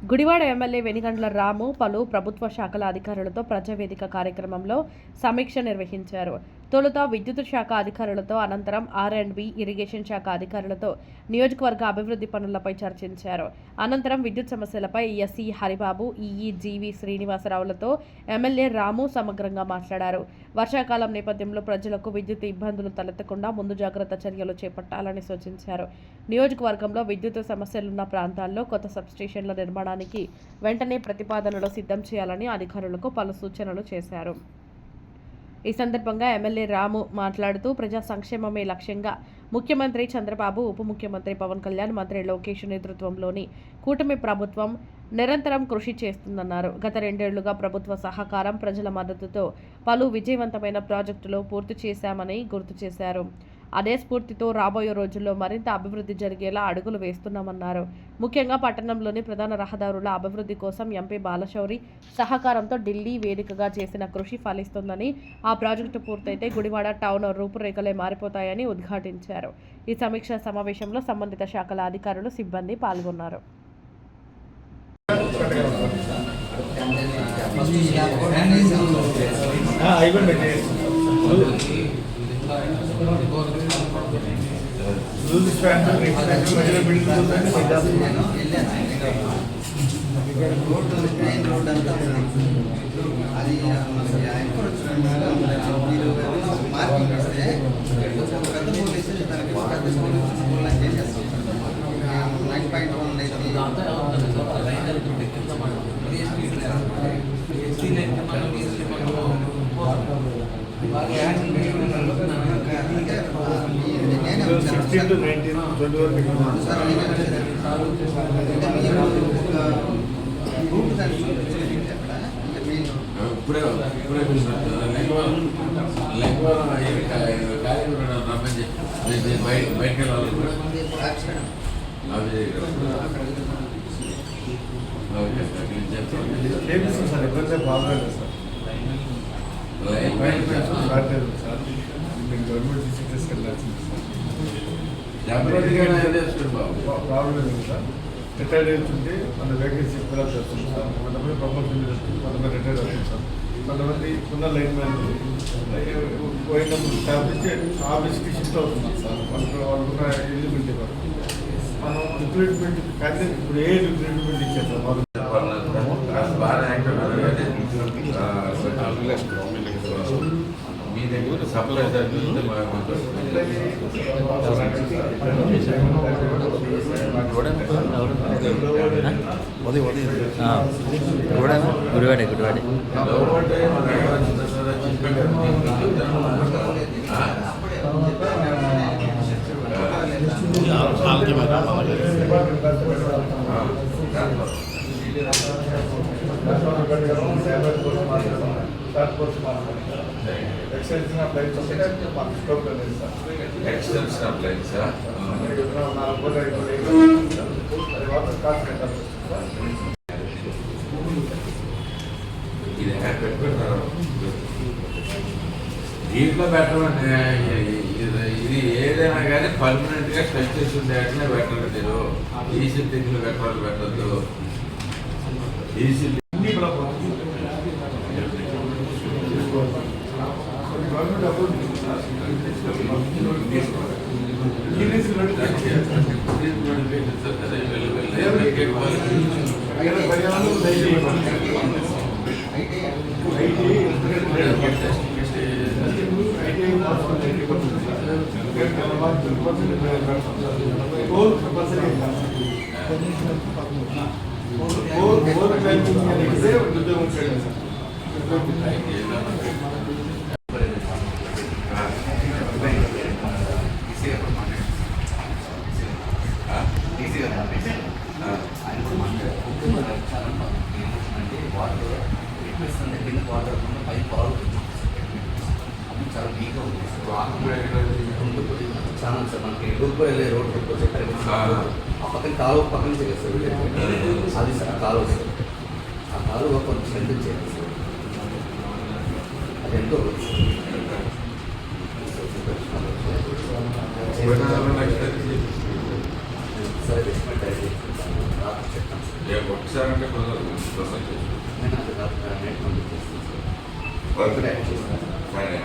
Gudivada MLA Venigandla రాము పలు ప్రభుత్వ శాఖల అధికారులతో ప్రజావేదిక కార్యక్రమంలో సమీక్ష నిర్వహించారు. తొలుత విద్యుత్ శాఖ అధికారులతో, అనంతరం ఆర్&బి, ఇరిగేషన్ శాఖ అధికారులతో నియోజకవర్గ అభివృద్ధి పనులపై చర్చించారు. అనంతరం విద్యుత్ సమస్యలపై ఎస్ఈ హరిబాబు, ఈఈ జీవి శ్రీనివాసరావులతో ఎమ్మెల్యే రాము సమగ్రంగా మాట్లాడారు. వర్షాకాలం నేపథ్యంలో ప్రజలకు విద్యుత్ ఇబ్బందులు తలెత్తకుండా ముందు జాగ్రత్త చర్యలు చేపట్టాలని సూచించారు. నియోజకవర్గంలో విద్యుత్ సమస్యలున్న ప్రాంతాల్లో కొత్త సబ్స్టేషన్ల నిర్మాణానికి వెంటనే ప్రతిపాదనలు సిద్ధం చేయాలని అధికారులకు పలు సూచనలు చేశారు. ఈ సందర్భంగా ఎమ్మెల్యే రాము మాట్లాడుతూ ప్రజా సంక్షేమమే లక్ష్యంగా ముఖ్యమంత్రి చంద్రబాబు, ఉప ముఖ్యమంత్రి పవన్ కళ్యాణ్, మంత్రి లోకేష్ నేతృత్వంలోని కూటమి ప్రభుత్వం నిరంతరం కృషి చేస్తుందన్నారు. గత 2 ఏళ్లుగా ప్రభుత్వ సహకారం, ప్రజల మద్దతుతో పలు విజయవంతమైన ప్రాజెక్టులు పూర్తి చేశామని గుర్తు చేశారు. అదే స్ఫూర్తితో రాబోయే రోజుల్లో మరింత అభివృద్ధి జరిగేలా అడుగులు వేస్తున్నామన్నారు. ముఖ్యంగా పట్టణంలోని ప్రధాన రహదారుల అభివృద్ధి కోసం ఎంపీ బాలశౌరి సహకారంతో ఢిల్లీ వేదికగా చేసిన కృషి ఫలిస్తుందని, ఆ ప్రాజెక్టు పూర్తయితే గుడివాడ టౌన్ రూపురేఖలే మారిపోతాయని ఉద్ఘాటించారు. ఈ సమీక్షా సమావేశంలో సంబంధిత శాఖల అధికారులు, సిబ్బంది పాల్గొన్నారు. రిటైర్డ్ అవుతుంటే మన వేకెన్సీ ఫిల్ అప్ చేస్తాం సార్. కొంతమంది ప్రమోషన్ చేస్తుంది, కొంతమంది రిటైర్డ్ అవుతుంది సార్. కొంతమంది ఉన్న లైన్ మ్యాన్ పోయినప్పుడు ఆఫీస్కి షిఫ్ట్ అవుతుంది సార్. వాళ్ళకున్న ఎలిజిబిలిటీ వరకు మనం రిక్రూట్మెంట్ కానీ ఇప్పుడు ఏ రిక్రూట్మెంట్ ఇచ్చారు సార్. మీ దగ్గర సప్లై గుడివాడే extension apply extension apply sir. ఇది పెట్టుకుంటారు దీంట్లో పెట్టమంటే ఇది ఏదైనా కానీ పర్మనెంట్గా స్ట్రక్చర్స్ ఉండేటనే పెట్టండి. మీరు ఈసీ టింగ్లు పెట్టద్దు. ఈసీ ఛానల్ సార్ మనకి రూపు వెళ్ళే రోడ్డు ఆ పక్కన కాలువ పక్కన నుంచి సార్ అది సార్ కాలువ సార్. ఆ కాలువ కొంచెం స్ట్రెంత్ చేయాలి సార్. అది ఎంతో సరే ఎస్టిమేట్ తయారు చేసుకుంటాను రాత్రి చెప్తాను సార్ రేపు ఒకసారి అంటే కుదరదు ప్రొసెస్ చేసుకో. నేను అది రాత్రి నైట్ పంపించేస్తాను సార్ వర్క్ యాడ్ చేస్తాను సార్ సరే